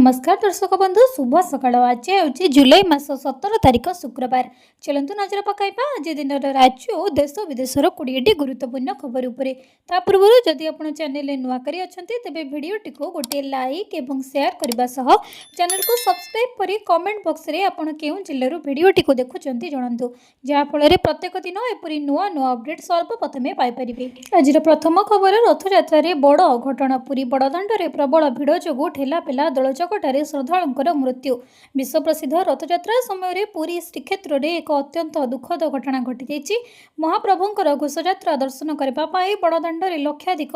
नमस्कार दर्शक बंधु शुभ सकाळ। आज हूँ जुलाई मास 17 तारिख शुक्रवार। चलतु नजर पकाइबा आज दिन राज्य और देश विदेशर 20टी गुरुत्वपूर्ण खबर उपरे। ता पूर्व जदि आप चैनल नुआ करी अछंती तेबे वीडियोटी को गोटे लाइक एवं शेयर करबा सह चैनल को सब्सक्राइब करी कमेंट बॉक्स रे आपण केउ जिल्लार वीडियोटी को देखुचंती जणांतु, जहा फल प्रत्येक दिन एपरी नुआ नुआ अपडेट सर्वप्रथमे पाई परिबे। आज प्रथम खबर रथयात्रा रे बड़ अघटन। पुरी बड़दाण्डरे प्रबल भिड़ जोगु ठेलापेला दलचकटारे श्रद्धालुंकर मृत्यु। विश्व प्रसिद्ध रथयात्रा समय पुरी श्रीक्षेत्र में एक अत्यंत दुखद घटना घटी जाइछि। महाप्रभुंकर घोषयात्रा दर्शन करने बड़दाण्डरे लक्षाधिक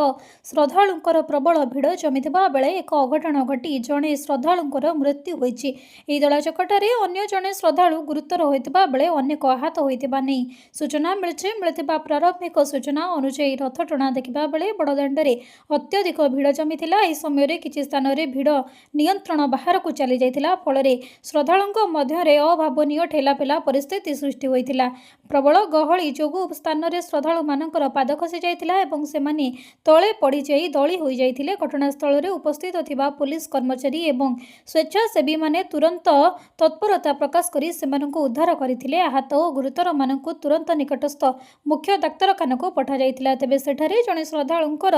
श्रद्धालुंकर प्रबल भिड़ जमिथिबा बेले एक अघटन घटी जड़े श्रद्धालुंकर मृत्यु होइछि। एही दलचकटारे अन्य जड़े श्रद्धालु गुरुतर होइतिबा बेले अनेक आहत होइतिबा नै सूचना मिलिथिबा प्रारंभिक सूचना अनुसार रथ टଣା देखिबा बेले बड़दाण्डरे अत्यधिक भिड़ जमिथिला। एही समय किछि स्थान रे भिड़ नियंत्रण बाहर को चली जाइथिला, फल श्रद्धालुंक मध्यरे अभावनीय ठेलापेला परिस्थिति सृष्टि होइथिला। प्रबल गहली जोगु स्थान रे श्रद्धालु मानकर पाद खसी जाइथिला एवं सेमाने तळे पड़ी जाई दली होई जाइथिले। घटनास्थल रे उपस्थित थिबा पुलिस कर्मचारी एवं स्वेच्छासेवी माने तुरंत तत्परता प्रकाश करी सेमानंकु उद्धार करथिले। आहत और गुरुतर मानंकु तुरंत निकटस्थ मुख्य डाक्तरखाना को पठा जाइथिला। तेबे सेठारे जणे श्रद्धालुंकर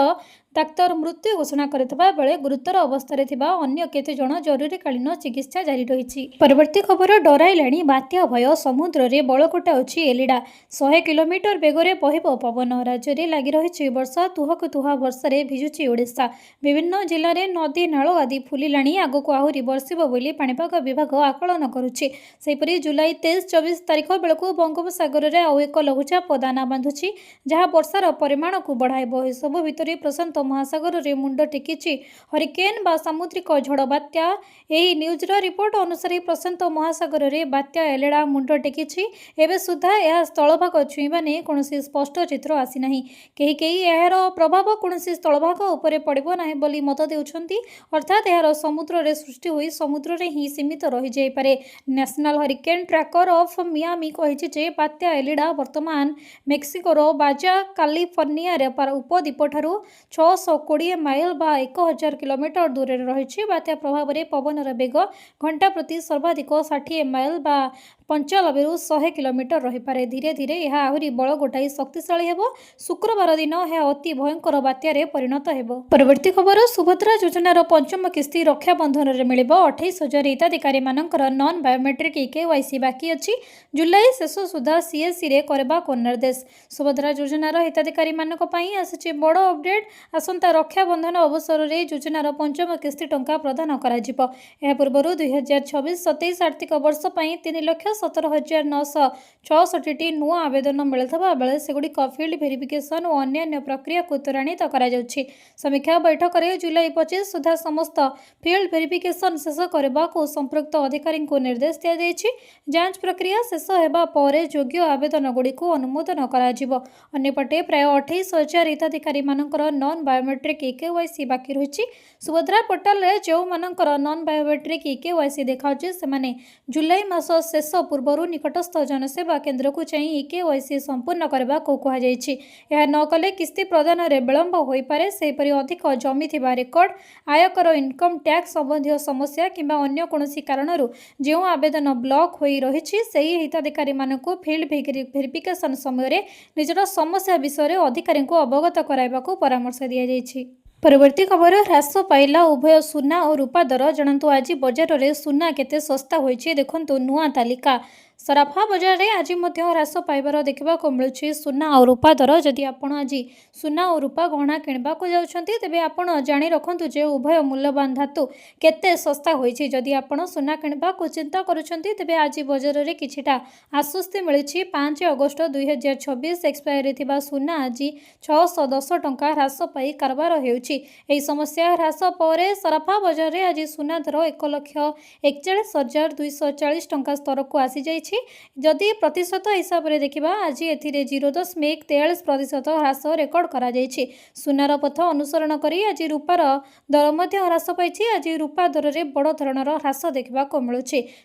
डाक्तर मृत्यु घोषणा करथिबा बेले गुरुतर अवस्था थिबा अन्य केते जण जरूरीकालीन चिकित्सा जारी रही। परवर्ती खबर डराइलाणी बात्या भय। समुद्र रे बलकोटा अछि एलिडा। 100 किलोमीटर बेगरे बहिब पवन। राज्य में लगी रही वर्षा तुहक तुहा वर्षा भिजुची ओडिशा। विभिन्न जिले में नदी नाल आदि फुलिलाणी। आगक आहरी बर्षिब बोली पाणीपाग विभाग आकलन करुछि। सेहिपरि जुलाई 23-24 तारिख बेलू बंगोपसागर में आउ एक लघुचाप दाना बांधुछि, जहाँ वर्षार परिमाण को बढ़ाइब। एसबू भितर प्रशांत महासागर में मुंड टेकिछि हरिकेन बा सामुद्रिक झड़ बात्या। यही न्यूजर रिपोर्ट अनुसार प्रशांत महासागर में बात्या एलेडा मुंड टेकिछि। एबे सुधा यह स्थलभाग छुईबा नहीं कौन स्पष्ट चित्र आसी नहीं। कहीं कहीं यार प्रभाव कौन स्थलभाग उपरे पड़िबो नाही बोली मत देउछंती, अर्थात यार समुद्र रे सृष्टि होई समुद्र रे ही सीमित रही जाई पारे। National hurricane tracker of Miami कहिछि जे बात्या एलिडा वर्तमान मेक्सिकोर बाजा कैलिफोर्निया रे उपद्वीप ठारू 620 माइल बा 1000 किलोमीटर दूर रही। बात्या प्रभाव में पवनर बेग घंटा प्रति सर्वाधिक 60 माइल बा 95 ରୁ 100 किलोमीटर रही पारे। धीरे धीरे यह आहरी बल गोटाई शक्तिशाली हेबो। शुक्रवार दिन यह अति भयंकर बात्यारे परिणत हेबो। परवर्ती खबर सुभद्रा योजनार पंचम किस्ती रक्षाबंधन रे मिलिबो। 28,000 हिताधिकारी मानकर नॉन बायोमेट्रिक केवाईसी बाकी अछि। जुलाई शेष सुधा सीएससी रे करबा को निर्देश। सुभद्रा योजनार हिताधिकारी मानक पई आसिछि बड़ अपडेट। आसंता रक्षाबंधन अवसर रे योजनार पंचम किस्ती टंका प्रदान करा जिवो। एहा पूर्वरु 2026-27 आर्थिक वर्ष पई 3,17,966 नुआ आवेदन मिलुवा बेले सेगुड़िक फिल्ड भेरिफिकेशन और अन्य प्रक्रिया को त्वरान्वित करा जाउछि। समीक्षा बैठक में जुलाई 25 सुधा समस्त फिल्ड भेरिफिकेशन शेष करने को संपृक्त अधिकारी को निर्देश दिया जाइछि। जांच प्रक्रिया शेष होगा पर योग्य आवेदन गुड़ी को अनुमोदन करा जिवो। अन्यपटे प्राय 28,000 हिताधिकारी मानकर नॉन बायोमेट्रिक केवाईसी बाकी रही। सुभद्रा पोर्टाल रे जो मानकर नॉन बायोमेट्रिक केवाईसी देखाउछि सेमाने जुलाई मास शेष पूर्व निकटस्थ जनसेवा केन्द्र को चाहिए केवाईसी संपूर्ण करने को कहुछि। यह न कले किस्ती प्रदान रे विलंब होई पारे। सेहिपरि अधिक जमी थिबा रेकर्ड, आयकर इनकम टैक्स संबंधी समस्या किंबा अन्य कोनोसी कारणरू जो आवेदन ब्लॉक होई रहिछि सेही हिताधिकारी मानकु फील्ड भेरिफिकेशन समय निजर समस्या विषय अधिकारी को अवगत कराइबा को परामर्श दिया जाइछि। परवर्ती खबर ह्रास पाइला उभय सुना और रूपा दर। जणंतु आज बजार रे सुना केते सस्ता होइछि देखंतु नुआ तालिका। सराफा बजार रे आज मध्य ह्रास पाइबार देखा मिलूँ सुना और रूपा दर। जदि आपण आज सुना और रूपा गहना किणवा को जाउछंती तेबे आपण जानि रखंतु जे उभय मूल्यवान धातु केते सस्ता होइछि। जदि आपण सुना किणवा को चिंता करूछंती तेबे आज बजार रे किछिटा आश्वस्ति मिलिछि। 5 अगस्त 2026 एक्सपायरी थिबा सुना आज 610 टंका ह्रास पाई कारबार हेउछि। एही समस्या ह्रास पर सराफा बजार रे आज सुना दर 1,41,240 टंका स्तर को आसी जाइछि। जदि प्रतिशत हिसाब से देखा आज ए 0.43% ह्रास रेकर्ड करा जायछि। सुनार पथ अनुसरण करी आज रूपार दर मध्य ह्रास पाई। आज रूपा दर में बड़ धरणर ह्रास देखा मिलूँ।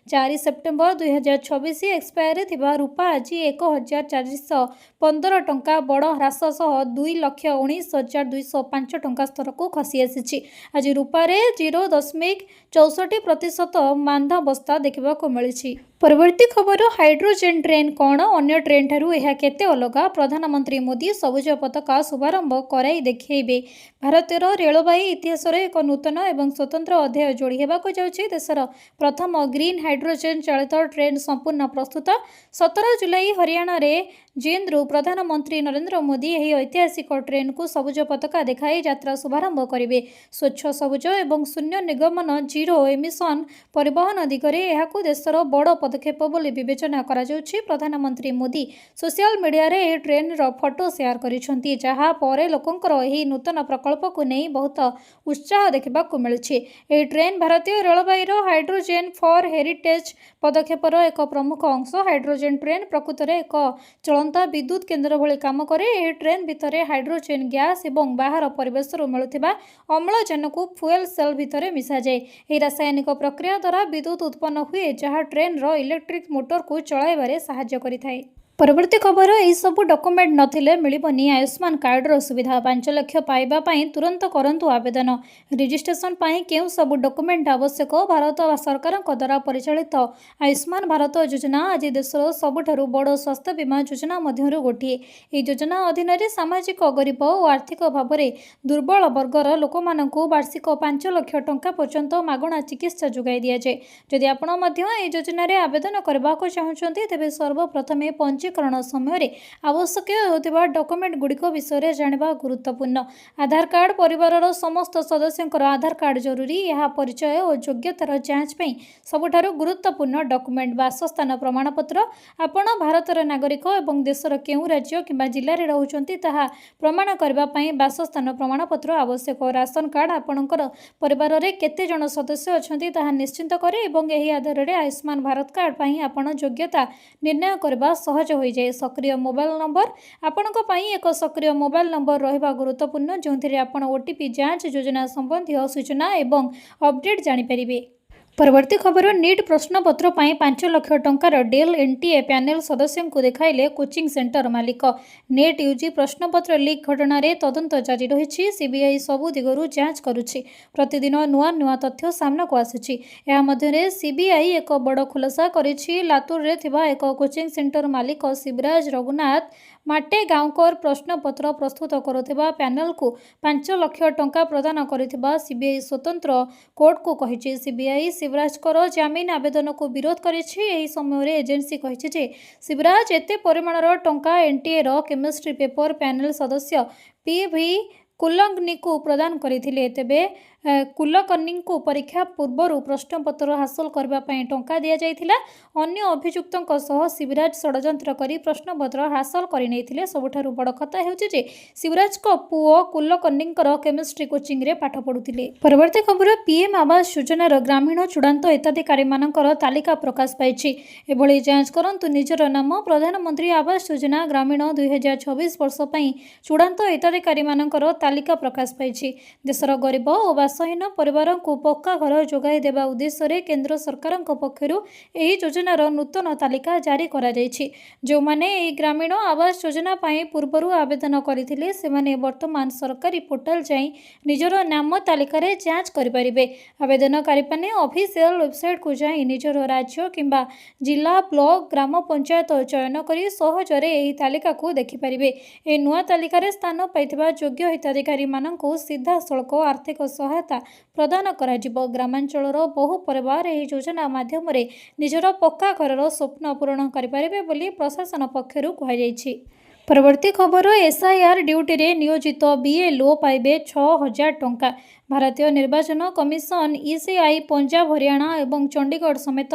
4 सेप्टेम्बर 2024 एक्सपायरी थिबा रूपा आज 1415 टंका बड़ ह्रास सह 2,19,205 टंका स्तर को खसी आसी। आज रूपारे 0.64% मांधावस्था देखा मिली। परवर्ती खबर हाइड्रोजेन ट्रेन कौन अन्य ट्रेन ठारू यह केते अलग प्रधानमंत्री मोदी सबुज पताका शुभारंभ कराई देखिबे। भारतीय रेलबाई इतिहास एक नूतन और स्वतंत्र अध्याय जोड़ी होगाक जाउछि। देशर प्रथम ग्रीन हाइड्रोजेन चालित ट्रेन संपूर्ण प्रस्तुत। 17 जुलाई हरियाणा रे जींद्रु प्रधानमंत्री नरेंद्र मोदी यह ऐतिहासिक ट्रेन को सबुज पताका देखाई यात्रा शुभारंभ करेंगे। स्वच्छ सबुज और शून्य निगमन जीरो एमिशन परिवहन दिगरे यहाकू देशर बड़ पदक्षेप बोली विवेचना करा जाउछि। प्रधानमंत्री मोदी सोशल मीडिया रे यह ट्रेन रो फोटो शेयर करिसेंती, जहा परे लोकंकर यह नूतन प्रकल्प को नहीं बहुत उत्साह देखा मिलुछि। यह ट्रेन भारतीय रेलबाई रो हाइड्रोजेन फॉर हेरिटेज पदक्षेपर एक प्रमुख अंश। हाइड्रोजेन ट्रेन प्रकृत में एक चलंता विद्युत केन्द्र भली काम करे। यह ट्रेन भितर हाइड्रोजेन गैस और बाहर परिवेश मिलुथिबा अम्लजान को फ्यूएल सेल भितर मिसा जाए। यह रासायनिक प्रक्रिया द्वारा विद्युत उत्पन्न हुए, जहाँ ट्रेन रो इलेक्ट्रिक मोटर को चलाइबारे सहाय्य करिथाए। परवर्ती खबर यही सब डॉक्यूमेंट नथिले मिलिबनी आयुष्मान कार्डर सुविधा। 5 लाख पाइबा पई तुरंत करंतु आवेदन। रजिस्ट्रेशन पई केउ सब डॉक्यूमेंट आवश्यक। भारत सरकार द्वारा परिचालित आयुष्मान भारत योजना आज देशर सबुठारु बड़ स्वास्थ्य बीमा योजना मध्यरु गोटिए। यह योजना अधीन रे सामाजिक गरीब और आर्थिक भाव में दुर्बल वर्गर लोक मानकु वार्षिक 5 लाख टंका पर्यंत मागणा चिकित्सा जोगाई दिया जाए। जदि आपण मध्य यह योजना रे आवेदन करबाको चाहुचंती तेबे सर्वप्रथमे पंजीकरण समय आवश्यक होतिबा डॉक्यूमेंट गुड़िक विषय जानिबा गुरुत्वपूर्ण। आधार कार्ड परिवार समस्त सदस्यंकर आधार कार्ड जरूरी। यह परिचय और योग्यतार जांच पई सबुठारु गुरुत्वपूर्ण डॉक्यूमेंट। वासस्थान प्रमाणपत्र। आपण भारतर नागरिक और देशर केउ राज्य किंबा जिल्ला रे रहउचंती ताहा प्रमाण करबा पई वासस्थान प्रमाणपत्र आवश्यक। राशन कार्ड आपणकर परिवार रे केते जण सदस्य अछंती ताहा निश्चित करे एवं एही आधार रे आयुष्मान भारत कार्ड पई आपण योग्यता निर्णय करबा सहज हो जाए। सक्रिय मोबाइल नंबर। आपणक पई एक सक्रिय मोबाइल नंबर रहिबा गुरुत्वपूर्ण, जोंथिरे आपण ओटीपी जांच योजना संबंधी सूचना एवं अपडेट जानि परिबे। परवर्ती खबर नीट प्रश्नपत्र पर 5 लाख टंकार डील। एनटीए पैनल सदस्यों को देखाइले कोचिंग सेंटर मालिक। नेट यूजी प्रश्नपत्र लीक घटना रे तदंत जारी रही। सीबीआई सबु दिगरु जांच करुछि। प्रतिदिन नुआ नुआ तथ्य सामना को आसुछि। या मध्यरे सीबीआई एक बड़ खुलासा करिछि। लातूर रे थिबा एक कोचिंग सेंटर मालिक शिवराज रघुनाथ माटे गांवकर प्रश्नपत्र प्रस्तुत करुथिबा पैनल को 5 लाख टंका प्रदान करिथिबा सीबीआई स्वतंत्र कोर्ट को कहिछि। सीबीआई शिवराजकर जामिन आवेदन को विरोध करिछि। एही समय एजेंसी कहिछि जे शिवराज एते परिमाणर टंका एनटीए रो केमिस्ट्री पेपर पैनल सदस्य पीवी कुलकर्णी को प्रदान करथिले। तेबे कुलकर्णी को परीक्षा पूर्व प्रश्नपत्र हासिल करने टंका दि जाइथिला। अन्य अभियुक्तों सह शिवराज षड्यंत्र करी प्रश्नपत्र हासिल करने। सबुठारु बड़ कथा हेउछि जे शिवराज को पुओ कुलकर्णी केमिस्ट्री कोचिंग रे पाठ पढ़ुथिले। परवर्ती खबर पीएम आवास योजनार ग्रामीण चूड़ांत हिताधिकारी मानकर तालिका प्रकाश पाइछि। एभली जांच करंतु निजर नाम। प्रधानमंत्री आवास योजना ग्रामीण 2026 वर्ष पई चूड़ांत हिताधिकारी मानकर तालिका प्रकाश पाइछि। देशर गरीब और बासहीन परिवार को पक्का घर जोगाई देवा उद्देश्य केंद्र सरकार पक्षरु एही योजनार नूतन तालिका जारी करा जायछि। जो माने एही ग्रामीण आवास योजना पाई पूर्वरु आवेदन करथिले सेमाने वर्तमान सरकारी पोर्टल जाई निजर नाम तालिका रे जांच करि परिबे। आवेदनकारी पाने ऑफिशियल वेबसाइट को जाई निजर राज्य किंबा जिला ब्लॉक ग्राम पंचायत चयन करी सहजरे एही तालिका को देखि परिबे। ए नुआ तालिका रे स्थान पाइथिबा योग्य हिताधिकारी माननकु सीधा सड़क आर्थिक सहायता प्रदान करा जिवो। ग्रामांचलर बहु परिवार एही योजना माध्यम निजर पक्का घरर स्वप्न पूरण करि परिबे बोली प्रशासन पक्षरु कहा जायछि। ପରବର୍ତ୍ତୀ ଖବର ଏସ୍ଆଇଆର୍ ଡ୍ୟୁଟିରେ ନିୟୋଜିତ ବିଏଲ୍ଓ ପାଇବେ 6,000 ଟଙ୍କା। ଭାରତୀୟ ନିର୍ବାଚନ କମିଶନ ଇସିଆଇ ପଞ୍ଜାବ, ହରିୟାଣା ଏବଂ ଚଣ୍ଡିଗଡ଼ ସମେତ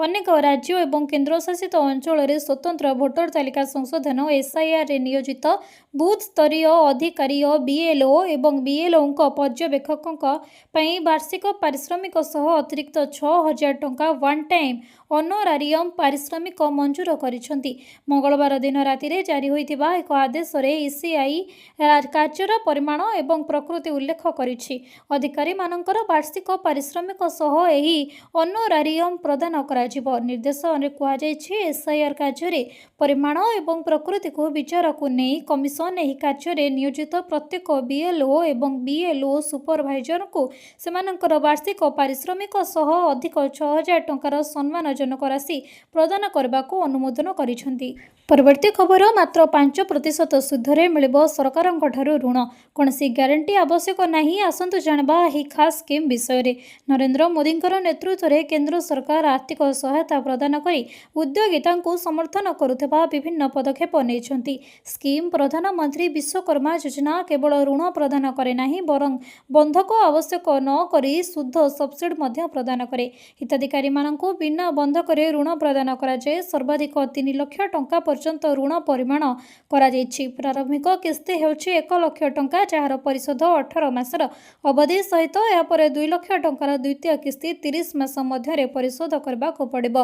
ଅନେକ ରାଜ୍ୟ ଏବଂ କେନ୍ଦ୍ରଶାସିତ ଅଞ୍ଚଳରେ ସ୍ୱତନ୍ତ୍ର ଭୋଟର ତାଲିକା ସଂଶୋଧନ ଏସ୍ଆଇଆର୍ରେ ନିୟୋଜିତ ବୁଥ୍ ସ୍ତରୀୟ ଅଧିକାରୀ ବିଏଲ୍ଓ ଏବଂ ବିଏଲ୍ଓଙ୍କ ପର୍ଯ୍ୟବେକ୍ଷକଙ୍କ ପାଇଁ ବାର୍ଷିକ ପାରିଶ୍ରମିକ ସହ ଅତିରିକ୍ତ 6,000 ଟଙ୍କା ୱାନ୍ ଟାଇମ୍ ଅନରାରିୟମ୍ ପାରିଶ୍ରମିକ ମଞ୍ଜୁର କରିଛନ୍ତି। ମଙ୍ଗଳବାର ଦିନ ରାତିରେ ଜାରି ହୋଇଥିବା ଏକ ଆଦେଶରେ ଇସିଆଇ କାର୍ଯ୍ୟର ପରିମାଣ ଏବଂ ପ୍ରକୃତି ଉଲ୍ଲେଖ କରିଛି। ଅଧିକାରୀମାନଙ୍କର ବାର୍ଷିକ ପାରିଶ୍ରମିକ ସହ ଏହି ଅନରାରିୟମ୍ ପ୍ରଦାନ କରାଯିବ। ନିର୍ଦ୍ଦେଶରେ କୁହାଯାଇଛି, ଏସ୍ଆଇଆର୍ କାର୍ଯ୍ୟରେ ପରିମାଣ ଏବଂ ପ୍ରକୃତିକୁ ବିଚାରକୁ ନେଇ କମିଶନ ଏହି କାର୍ଯ୍ୟରେ ନିୟୋଜିତ ପ୍ରତ୍ୟେକ ବିଏଲ୍ଓ ଏବଂ ବିଏଲ୍ଓ ସୁପରଭାଇଜରଙ୍କୁ ସେମାନଙ୍କର ବାର୍ଷିକ ପାରିଶ୍ରମିକ ସହ ଅଧିକ 6,000 ଟଙ୍କାର ସମ୍ମାନଜନକ ରାଶି ପ୍ରଦାନ କରିବାକୁ ଅନୁମୋଦନ କରିଛନ୍ତି। ପରବର୍ତ୍ତୀ ଖବର ମାତ୍ର 5% ସୁଧରେ ମିଳିବ ସରକାରଙ୍କଠାରୁ ଋଣ, କୌଣସି ଗ୍ୟାରେଣ୍ଟି ଆବଶ୍ୟକ ନାହିଁ। ଆସନ୍ତୁ ଜାଣିବା ଏହି ଖାସ୍ ସ୍କିମ୍ ବିଷୟରେ। ନରେନ୍ଦ୍ର ମୋଦିଙ୍କର ନେତୃତ୍ୱରେ କେନ୍ଦ୍ର ସରକାର ଆର୍ଥିକ ସହାୟତା ପ୍ରଦାନ କରି ଉଦ୍ୟୋଗିତାଙ୍କୁ ସମର୍ଥନ କରୁଥିବା ବିଭିନ୍ନ ପଦକ୍ଷେପ ନେଇଛନ୍ତି। ସ୍କିମ୍ ପ୍ରଧାନମନ୍ତ୍ରୀ ବିଶ୍ୱକର୍ମା ଯୋଜନା କେବଳ ଋଣ ପ୍ରଦାନ କରେ ନାହିଁ, ବରଂ ବନ୍ଧକ ଆବଶ୍ୟକ ନ କରି ସୁଧ ସବସିଡି ମଧ୍ୟ ପ୍ରଦାନ କରେ। ହିତାଧିକାରୀମାନଙ୍କୁ ବିନା ବନ୍ଧକରେ ଋଣ ପ୍ରଦାନ କରାଯାଏ। ସର୍ବାଧିକ 3 ଲକ୍ଷ ଟଙ୍କା ପର୍ଯ୍ୟନ୍ତ ଋଣ ପରିମାଣ କରାଯାଇଛି। ପ୍ରାରମ୍ଭିକ କିସ୍ତି ହେଉଛି 1 ଲକ୍ଷ ଟଙ୍କା, ଯାହାର ପରିଶୋଧ 18 ମାସର ଅବଧି ସହିତ ଏହାପରେ 2 ଲକ୍ଷ ଟଙ୍କାର ଦ୍ୱିତୀୟ କିସ୍ତି 30 ମାସ ମଧ୍ୟରେ ପରିଶୋଧ କରିବାକୁ ପଡ଼ିବ।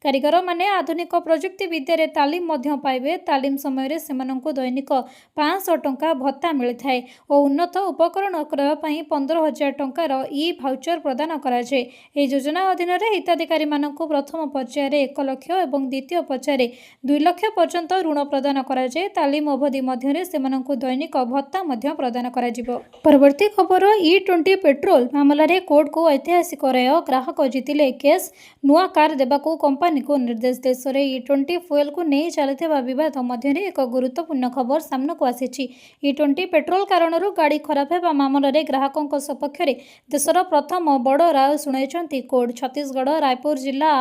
କାରିଗରମାନେ ଆଧୁନିକ ପ୍ରଯୁକ୍ତି ବିଦ୍ୟାରେ ତାଲିମ ମଧ୍ୟ ପାଇବେ। ତାଲିମ ସମୟରେ ସେମାନଙ୍କୁ ଦୈନିକ 500 ଟଙ୍କା ଭତ୍ତା ମିଳିଥାଏ ଓ ଉନ୍ନତ ଉପକରଣ କ୍ରୟ ପାଇଁ 15,000 ଟଙ୍କାର ଇ-ଭାଉଚର ପ୍ରଦାନ କରାଯାଏ। ଏହି ଯୋଜନା ଅଧୀନରେ ହିତାଧିକାରୀମାନଙ୍କୁ ପ୍ରଥମ ପର୍ଯ୍ୟାୟରେ 1 ଲକ୍ଷ ଏବଂ ଦ୍ୱିତୀୟ ପର୍ଯ୍ୟାୟରେ 2 ଲକ୍ଷ ପର୍ଯ୍ୟନ୍ତ ଋଣ ପ୍ରଦାନ କରାଯାଏ। ତାଲିମ ଅବଧି ମଧ୍ୟରେ ସେମାନଙ୍କୁ ଦୈନିକ ଭତ୍ତା ମଧ୍ୟ ପ୍ରଦାନ କରାଯିବ। ପରବର୍ତ୍ତୀ ଖବର ଇ-20 ପେଟ୍ରୋଲ ମାମଲାରେ କୋର୍ଟକୁ ଐତିହାସିକ ରାୟ, ଗ୍ରାହକ ଜିତିଲେ କେସ୍, ନୂଆ କାର୍ ଦେବାକୁ କମ୍ପାନୀକୁ ନିର୍ଦ୍ଦେଶ। ଦେଶରେ ଇ-20 ଫୁଏଲକୁ ନେଇ ଚାଲିଥିବା ବିବାଦ ମଧ୍ୟରେ ଏକ ଗୁରୁତ୍ୱପୂର୍ଣ୍ଣ ଖବର ସାମ୍ନାକୁ ଆସିଛି। ଇ-20 ପେଟ୍ରୋଲ କାରଣରୁ ଗାଡ଼ି ଖରାପ ହେବା ମାମଲାରେ ଗ୍ରାହକଙ୍କ ସପକ୍ଷରେ ଦେଶର ପ୍ରଥମ ବଡ଼ ରାୟ ଶୁଣାଇଛନ୍ତି କୋର୍ଟ। ଛତିଶଗଡ଼ ରାୟପୁର ଜିଲ୍ଲା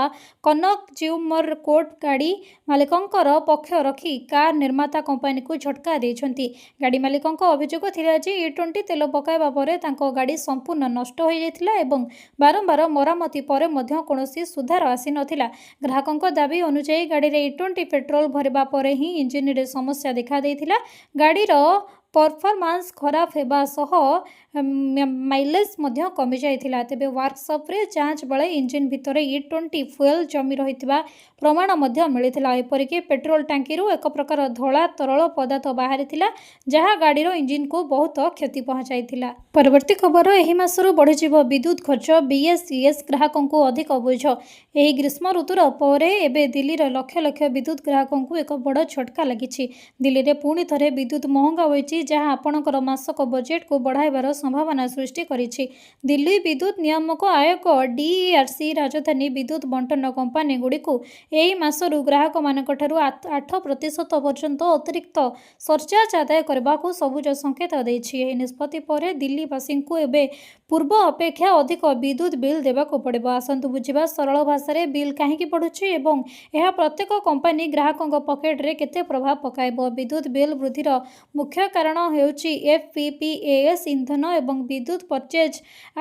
କନକଜିଉମର କୋର୍ଟ ଗାଡ଼ି ମାଲିକଙ୍କର ପକ୍ଷ ରଖି କାର୍ ନିର୍ମାତା କମ୍ପାନୀକୁ ଝଟକା ଦେଇଛନ୍ତି। ଗାଡ଼ି ମାଲିକଙ୍କ ଅଭିଯୋଗ ଥିଲା ଯେ ଇ-20 ତେଲ ପକାଇବା ପରେ ତାଙ୍କ ଗାଡ଼ି ସମ୍ପୂର୍ଣ୍ଣ ନଷ୍ଟ ହୋଇଯାଇଥିଲା ଏବଂ ବାରମ୍ବାର ମରାମତି ପରେ ମଧ୍ୟ କୌଣସି ସୁଧାର ଆସିନଥିଲା। ଗ୍ରାହକଙ୍କ ଦାବି ଅନୁଯାୟୀ ଗାଡ଼ିରେ ଇ-20 ପେଟ୍ରୋଲ ଭରିବା ପରେ ହିଁ ଇଞ୍ଜିନରେ ସମସ୍ୟା ଦେଖାଦେଇଥିଲା। ଗାଡ଼ିର ପରଫରମାନ୍ସ ଖରାପ ହେବା ସହ ମାଇଲେଜ୍ ମଧ୍ୟ କମିଯାଇଥିଲା। ତେବେ ୱାର୍କସପ୍ରେ ଯାଞ୍ଚ ବେଳେ ଇଞ୍ଜିନ ଭିତରେ ଇ-20 ଫୁଏଲ ଜମି ରହିଥିବା ପ୍ରମାଣ ମଧ୍ୟ ମିଳିଥିଲା। ଏପରିକି ପେଟ୍ରୋଲ ଟାଙ୍କିରୁ ଏକ ପ୍ରକାର ଧଳା ତରଳ ପଦାର୍ଥ ବାହାରିଥିଲା, ଯାହା ଗାଡ଼ିର ଇଞ୍ଜିନକୁ ବହୁତ କ୍ଷତି ପହଞ୍ଚାଇଥିଲା। ପରବର୍ତ୍ତୀ ଖବର ଏହି ମାସରୁ ବଢ଼ିଯିବ ବିଦ୍ୟୁତ ଖର୍ଚ୍ଚ, ବିଏସ୍ଇଏସ୍ ଗ୍ରାହକଙ୍କୁ ଅଧିକ ବୋଝ। ଏହି ଗ୍ରୀଷ୍ମ ଋତୁର ପରେ ଏବେ ଦିଲ୍ଲୀର ଲକ୍ଷ ଲକ୍ଷ ବିଦ୍ୟୁତ ଗ୍ରାହକଙ୍କୁ ଏକ ବଡ଼ ଝଟକା ଲାଗିଛି। ଦିଲ୍ଲୀରେ ପୁଣି ଥରେ ବିଦ୍ୟୁତ ମହଙ୍ଗା ହୋଇଛି, ଯାହା ଆପଣଙ୍କର ମାସକ ବଜେଟକୁ ବଢ଼ାଇବାର ସମ୍ଭାବନା ସୃଷ୍ଟି କରିଛି। ଦିଲ୍ଲୀ ବିଦ୍ୟୁତ ନିୟାମକ ଆୟୋଗ ଡିଇଆର୍ସି ରାଜଧାନୀ ବିଦ୍ୟୁତ ବଣ୍ଟନ କମ୍ପାନୀଗୁଡ଼ିକୁ ଏହି ମାସରୁ ଗ୍ରାହକମାନଙ୍କଠାରୁ 8% ପର୍ଯ୍ୟନ୍ତ ଅତିରିକ୍ତ ସରଚାର୍ଜ ଆଦାୟ କରିବାକୁ ସବୁଜ ସଂକେତ ଦେଇଛି। ଏହି ନିଷ୍ପତ୍ତି ପରେ ଦିଲ୍ଲୀବାସୀଙ୍କୁ ଏବେ ପୂର୍ବ ଅପେକ୍ଷା ଅଧିକ ବିଦ୍ୟୁତ ବିଲ୍ ଦେବାକୁ ପଡ଼ିବ। ଆସନ୍ତୁ ବୁଝିବା ସରଳ ଭାଷାରେ ବିଲ୍ କାହିଁକି ବଢ଼ୁଛି ଏବଂ ଏହା ପ୍ରତ୍ୟେକ କମ୍ପାନୀ ଗ୍ରାହକଙ୍କ ପକେଟରେ କେତେ ପ୍ରଭାବ ପକାଇବ। ବିଦ୍ୟୁତ ବିଲ୍ ବୃଦ୍ଧିର ମୁଖ୍ୟ କାରଣ ହେଉଛି ଏଫ୍ପିପିଏସ୍ ଇନ୍ଧନ ଏବଂ ବିଦ୍ୟୁତ ପରଚେଜ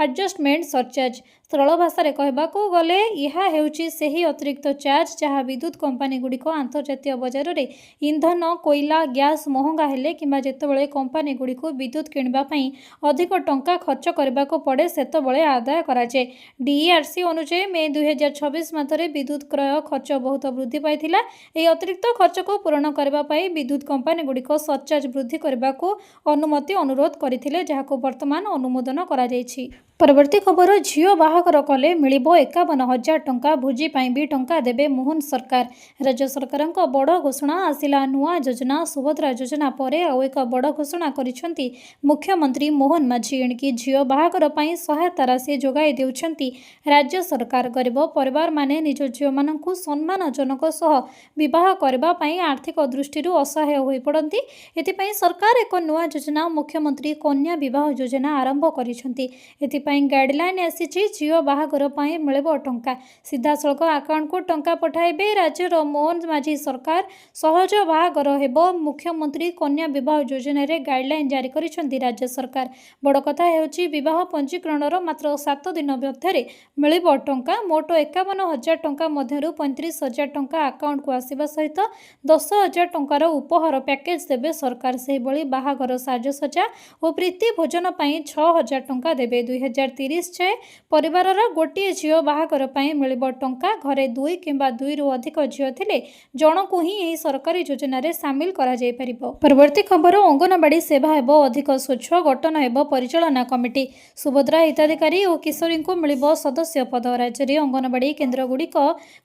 ଆଡଜଷ୍ଟମେଣ୍ଟ ସରଚାର୍ଜ। ସରଳ ଭାଷାରେ କହିବାକୁ ଗଲେ ଏହା ହେଉଛି ସେହି ଅତିରିକ୍ତ ଚାର୍ଜ ଯାହା ବିଦ୍ୟୁତ କମ୍ପାନୀଗୁଡ଼ିକ ଆନ୍ତର୍ଜାତୀୟ ବଜାରରେ ଇନ୍ଧନ, କୋଇଲା, ଗ୍ୟାସ୍ ମହଙ୍ଗା ହେଲେ କିମ୍ବା ଯେତେବେଳେ କମ୍ପାନୀଗୁଡ଼ିକୁ ବିଦ୍ୟୁତ କିଣିବା ପାଇଁ ଅଧିକ ଟଙ୍କା ଖର୍ଚ୍ଚ କରିବାକୁ ପଡ଼େ ସେତେବେଳେ ଆଦାୟ କରାଯାଏ। ଡିଇଆର୍ସି ଅନୁଯାୟୀ ମେ 2026 ମାସରେ ବିଦ୍ୟୁତ କ୍ରୟ ଖର୍ଚ୍ଚ ବହୁତ ବୃଦ୍ଧି ପାଇଥିଲା। ଏହି ଅତିରିକ୍ତ ଖର୍ଚ୍ଚକୁ ପୂରଣ କରିବା ପାଇଁ ବିଦ୍ୟୁତ କମ୍ପାନୀଗୁଡ଼ିକ ସରଚାର୍ଜ ବୃଦ୍ଧି କରିବାକୁ ଅନୁମତି ଅନୁରୋଧ କରିଥିଲେ, ଯାହାକୁ ବର୍ତ୍ତମାନ ଅନୁମୋଦନ କରାଯାଇଛି। ପରବର୍ତ୍ତୀ ଖବର ଝିଅ ବାହାଘର କଲେ ମିଳିବ 51,000 ଟଙ୍କା, ଭୋଜି ପାଇଁ ବି ଟଙ୍କା ଦେବେ ମୋହନ ସରକାର। ରାଜ୍ୟ ସରକାରଙ୍କ ବଡ଼ ଘୋଷଣା ଆସିଲା। ନୂଆ ଯୋଜନା ସୁଭଦ୍ରା ଯୋଜନା ପରେ ଆଉ ଏକ ବଡ଼ ଘୋଷଣା କରିଛନ୍ତି ମୁଖ୍ୟମନ୍ତ୍ରୀ ମୋହନ ମାଝୀ। ଏଣିକି ଝିଅ ବାହାଘର ପାଇଁ ସହାୟତା ରାଶି ଯୋଗାଇ ଦେଉଛନ୍ତି ରାଜ୍ୟ ସରକାର। ଗରିବ ପରିବାରମାନେ ନିଜ ଝିଅମାନଙ୍କୁ ସମ୍ମାନଜନକ ସହ ବିବାହ କରିବା ପାଇଁ ଆର୍ଥିକ ଦୃଷ୍ଟିରୁ ଅସହାୟ ହୋଇପଡ଼ନ୍ତି। ଏଥିପାଇଁ ସରକାର ଏକ ନୂଆ ଯୋଜନା ମୁଖ୍ୟମନ୍ତ୍ରୀ କନ୍ୟା ବିବାହ ଯୋଜନା ଆରମ୍ଭ କରିଛନ୍ତି। ଏଥିପାଇଁ एथिपाई गाइडलाइन आसीछि झियो बाहागर पाई मिलिबो टंका सीधासलख आकाउंट को टंका पठाइबे राज्यर मोहन माझी सरकार सहज बाहागर हेबो मुख्यमंत्री कन्या विवाह योजना रे गाइडलाइन जारी करिसेंती राज्य सरकार। बड़ कथा हेउछि विवाह पंजीकरणर मात्र 7 दिन मध्यरे मिलिबो टंका मोट 51,000 टंका मध्यरु 35,000 टंका अकाउंट को आसीबा सहित 10,000 टंकार उपहार पैकेज देबे सरकार। सेहि बळी बाहागर साजसज्जा और प्रीति भोजन पाई 6,000 टंका देबे। 2030 जाए परिवारर गोटे झियो बाहागर पाई मिलिबो टंका घरे 2 किंबा 2 रु अधिक झियो थिले जणकु ही एही सरकारी योजना रे शामिल करा जाय परिबो। परवर्ती खबर अंगनवाड़ी सेवा हेबो अधिक स्वच्छ गठन हेबो परिचालना कमिटी सुभद्रा हिताधिकारी और किशोरी को मिलिबो सदस्य पद। राज्य रे अंगनवाड़ी केन्द्र गुड़िक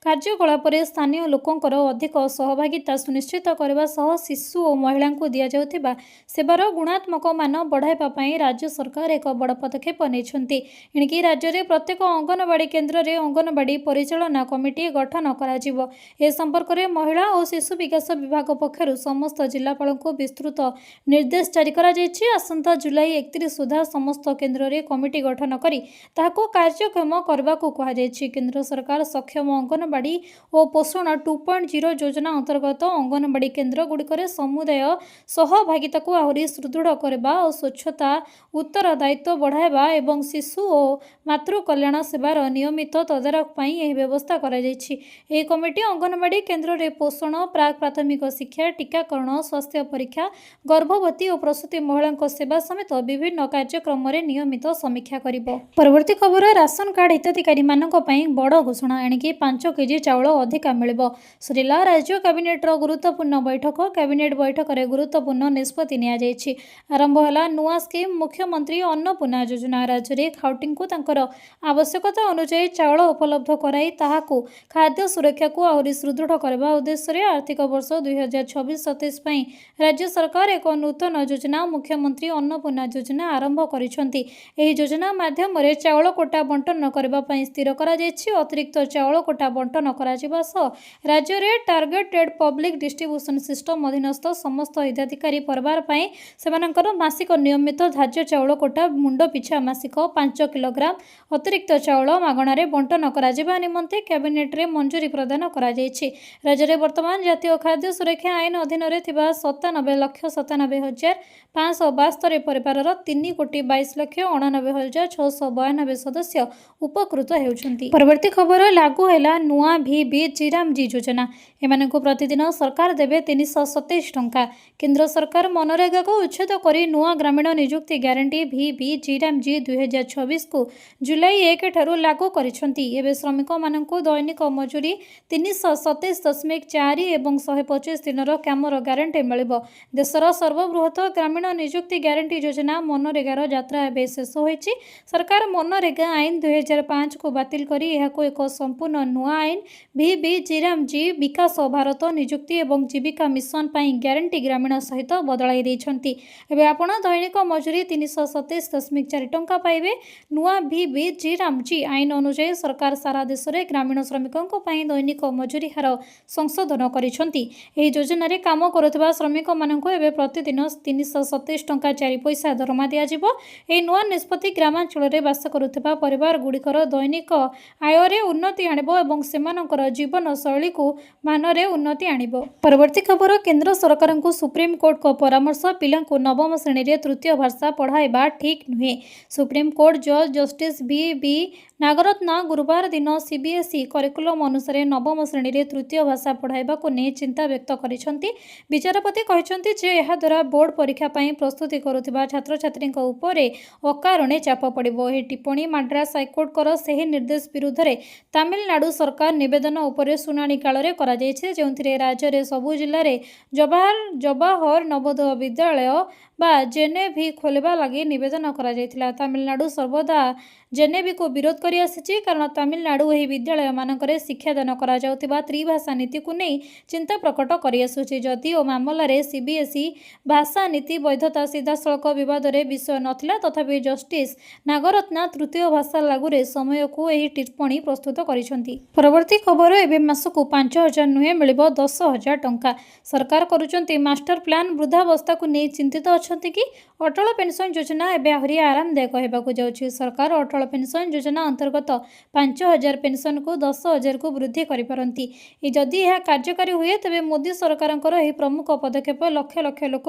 कार्यकलाप स्थानीय लोकंकर अधिक सहभागिता सुनिश्चित करने सह शिशु और महिला को दि जाउथिबा सेवार गुणात्मक मान बढ़ाइबा पई राज्य सरकार एक बड़ पदक्षेप नेछंती। एणिकी राज्य रे प्रत्येक अंगनवाड़ी केन्द्र रे अंगनवाड़ी परिचालना कमिटी गठन करा जिवो। ए संपर्क में महिला और शिशु विकास विभाग पक्षरु समस्त जिलापाल को विस्तृत निर्देश जारी करा जायछि। आसंता जुलाई 31 सुधा समस्त केन्द्र रे कमिटी गठन करी ताहाको कार्यक्षम करबाको कहा जायछि। केन्द्र सरकार सक्षम अंगनवाड़ी और पोषण 2.0 योजना अंतर्गत अंगनवाड़ी केन्द्र गुड़िकर समुदाय सहभागिता को आहरी सुदृढ़ करबा और स्वच्छता उत्तरदायित्व बढ़ाइबा एवं शिशु और मातृ कल्याण सेवार नियमित तदारख पई एही व्यवस्था करा जायछि। एही कमिटी अंगनवाड़ी केन्द्र रे पोषण प्राक प्राथमिक शिक्षा टीकाकरण स्वास्थ्य परीक्षा गर्भवती और प्रसूति महिला सेवा समेत विभिन्न कार्यक्रम रे नियमित समीक्षा करिबो। परवर्ती खबर राशन कार्ड हिताधिकारी मानक पई बड़ घोषणा एणिकी 5 केजी चाउल अधिका मिलिबो। सरिला राज्य कैबिनेटर गुरुत्वपूर्ण बैठक कैबिनेट बैठक रे गुरुत्वपूर्ण निष्पत्ति निया जायछि। आरंभ होला नुआ स्कीम मुख्यमंत्री अन्नपूर्णा योजना राज्य रे खाउटी को तांकर आवश्यकता अनुसार चाउल उपलब्ध कराई ताहाकू खाद्य सुरक्षा को आहरी सुदृढ़ करबा उद्देश्य रे आर्थिक वर्ष 2026-27 पई राज्य सरकार एक नूतन योजना मुख्यमंत्री अन्नपूर्णा योजना आरंभ करिसंती। एही योजना माध्यम रे चाउल कोटा बंटन करबा पई स्थिर करा जायछि। अतिरिक्त चाउल कोटा बंटन करा जिबा सह राज्य रे टार्गेटेड पब्लिक डिस्ट्रीब्यूशन सिस्टम अधीनस्थ समस्त हिताधिकारी परिवार पई सेमानकर मासिक नियमित धार्य चाउल कोटा मुंड पिछा मासिक 5 किलोग्राम अतिरिक्त चाउल मागणारे बंटन करा जिबा निमंते कैबिनेट रे मंजूरी प्रदान करा जायछि। राज्य रे वर्तमान जातीय खाद्य सुरक्षा आईन अधीन रे थिबा 97,97,572 परिवारर 3,22,89,692 सदस्य उपकृत हेउछंती। परवर्ती खबर लागू हैला नुआ भी चिरामजी योजना एमानकु प्रतिदिन सरकार देबे 327 टंका। केंद्र सरकार मनरेगा को उच्छेद करी नुआ ग्रामीण नियुक्ति ग्यारंटी भी चिरामजी 2026 को जुलाई 1 ठारू लागू करिसंती। एबे श्रमिक मानकु दैनिक मजूरी 327.4 एवं 125 दिनर कामर ग्यारंटी मिलिबो। देशर सर्वबृहत ग्रामीण नियुक्ति ग्यारंटी योजना मनरेगार यात्रा एबे शेष होईछि। सरकार मनरेगा आईन 2005 को बातिल करी एहाको एक संपूर्ण नुआ आईन भी चिरामजी विकास भारत नियुक्ति एवं जीविका मिशन पाई ग्यारंटी ग्रामीण सहित बदलाई दैछंती। एबे आपण दैनिक मजूरी 327.4 टंका पाइबे। नुआ भी चिरामजी आईन अनुसार सरकार सारा देश में ग्रामीण श्रमिकों पाई दैनिक मजूरी हार संशोधन करिसंती। एही योजना रे काम करुवा श्रमिक मानक एबे प्रतिदिन 327 टंका 4 पैसा दरमा दिया जिवो। एही नुआ निष्पत्ति ग्रामांचल रे बास करुवा परिवार गुड़िकर दैनिक आय रे उन्नति आनिबो एवं सेमानकर जीवन शैली को मान रे उन्नति आनिबो। परवर्ती खबर केंद्र सरकार को सुप्रीम कोर्ट को परामर्श पिला को नवम श्रेणी रे तृतीय भाषा पढ़ाइबा ठीक नुहे। सुप्रीम कोर्ट जज जस्टिस बी नागरत्न गुरुवार दिन सीबीएसई करिकुलम अनुसार नवम श्रेणी रे तृतीय भाषा पढ़ाइबा को नहीं चिंता व्यक्त करिसंती। विचारपति कहिसंती जे एहा द्वारा बोर्ड परीक्षा पई प्रस्तुति करुथिबा छात्र छात्री उपरे अकारणे चाप पड़िबो। एही टिप्पणी मद्रास हाईकोर्ट कर सेही निर्देश विरुद्ध रे तमिलनाडु सरकार निवेदन उपरे सुनानी काल रे करा जायछि जेउथिरे राज्य रे सबु जिल्ला रे जवाहर नवोदय विद्यालय बा जेनेभी खोलवा लगी निवेदन करा जायथिला। तमिलनाडु सर्वदा जेनेभी को विरोध करि आसिछि कारण तमिलनाडु एही विद्यालय मानकरे शिक्षादान करा जाउथिबा त्रिभाषा नीति को नहीं चिंता प्रकट करि आसुछि। जदिओ मामला रे सीबीएसई भाषा नीति वैधता सीधासलख विवाद रे विषय नथिला तथापि जस्टिस नागरत्न तृतीय भाषा लागू रे समय को एही टिप्पणी प्रस्तुत करिसंती। परवर्ती खबर एबे मासको 5,000 नुहे मिल 10,000 टंका। सरकार करुचंती मास्टर प्लान। वृद्धावस्था को नहीं चिंतित अच्छा कि अटल पेंशन योजना एवं आहरी आरामदायक होगाक जाऊँगी। सरकार अटल पेंशन योजना अंतर्गत 5,000 पेंशन को 10,000 को वृद्धि करपारती। जदि यह कार्यकारी हुए तेज मोदी सरकार प्रमुख पदक्षेप लक्ष लक्ष लोक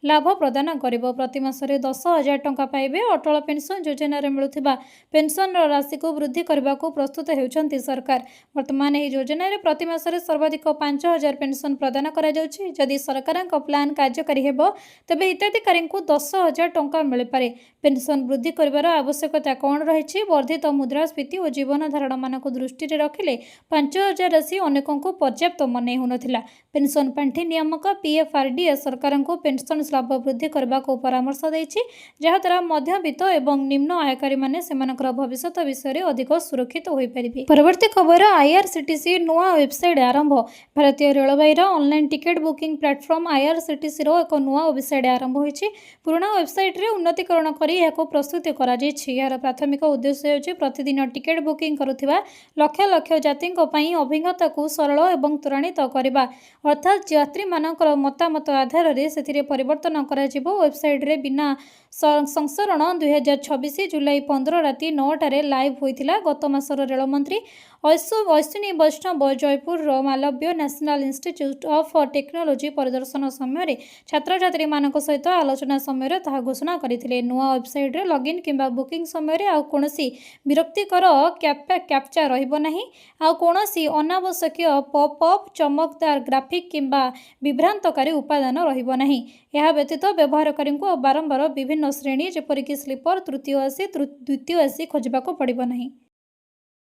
लाभ प्रदान कर। प्रति मासरे 10,000 टंका पाइबे। अटल पेंशन योजना मिलुथिबा पेंशन राशि को वृद्धि करने को प्रस्तुत होती सरकार। वर्तमान यह योजना प्रति मासरे सर्वाधिक 5,000 पेंशन प्रदान करा जाउछि। जदि सरकार प्लान कार्यकारी हेबो तेबे हिताधिकारी को 10,000 टंका मिल पारे। पेंशन वृद्धि कर आवश्यकता कौन रही? वर्धित मुद्रास्फीति और जीवन धारण मान दृष्टि रखिले 5,000 राशि अनेकों को पर्याप्त मन होना। पेंशन पांठि नियामक PFRDA सरकार को पेंशन स्लैब वृद्धि करने को परामर्श देछि, जहाद्वारा मध्यवित्त एवं निम्न आयकारी माने सेमानकर भविष्यत विषय अधिक सुरक्षित हो पारिबे। परवर्ती खबर IRCTC नुआ वेबसाइट आरंभ। भारतीय railway online ticket booking platform IRCTC रो एक नुआ वेबसाइट आरंभ होइछि। पुराना वेबसाइट रे उन्नतीकरण करी एहाको प्रस्तुत करा जाइछि। यार प्राथमिक उद्देश्य होछि प्रतिदिन टिकेट बुकिंग करुथिबा लक्ष लक्ष यात्रीଙ୍କ ପାଇଁ अभिज्ञता को सरल एवं त्वरान्वित करबा। अर्थात यात्री मानकर मतामत आधार रे सेथिरे परिवर्तन करा जिवो। वेबसाइट रे बिना संस्करण 2026 जुलाई 15 राति 9 लाइव होइथिला। गत मासर रेल मंत्री Ashwini Vaishnaw Jaipur Malaviya national institute of technology परिदर्शन समय छात्र छात्री मानक सहित आलोचना समय ताहा घोषणा करथिले। नुआ वेबसाइट रे लॉगिन किंबा बुकिंग समय आउ कोनोसी विरक्तिकर कैप्चा रहिबो नाही। आउ कोनोसी अनावश्यक पॉपअप चमकदार ग्राफिक किंबा विभ्रांतकारी उपादान रहिबो नाही। यह व्यतीत व्यवहारकारी को बारंबार विभिन्न श्रेणी जेपरिक स्लीपर तृतीय एसी द्वितीय एसी खोजबाक पड़िबो नाही।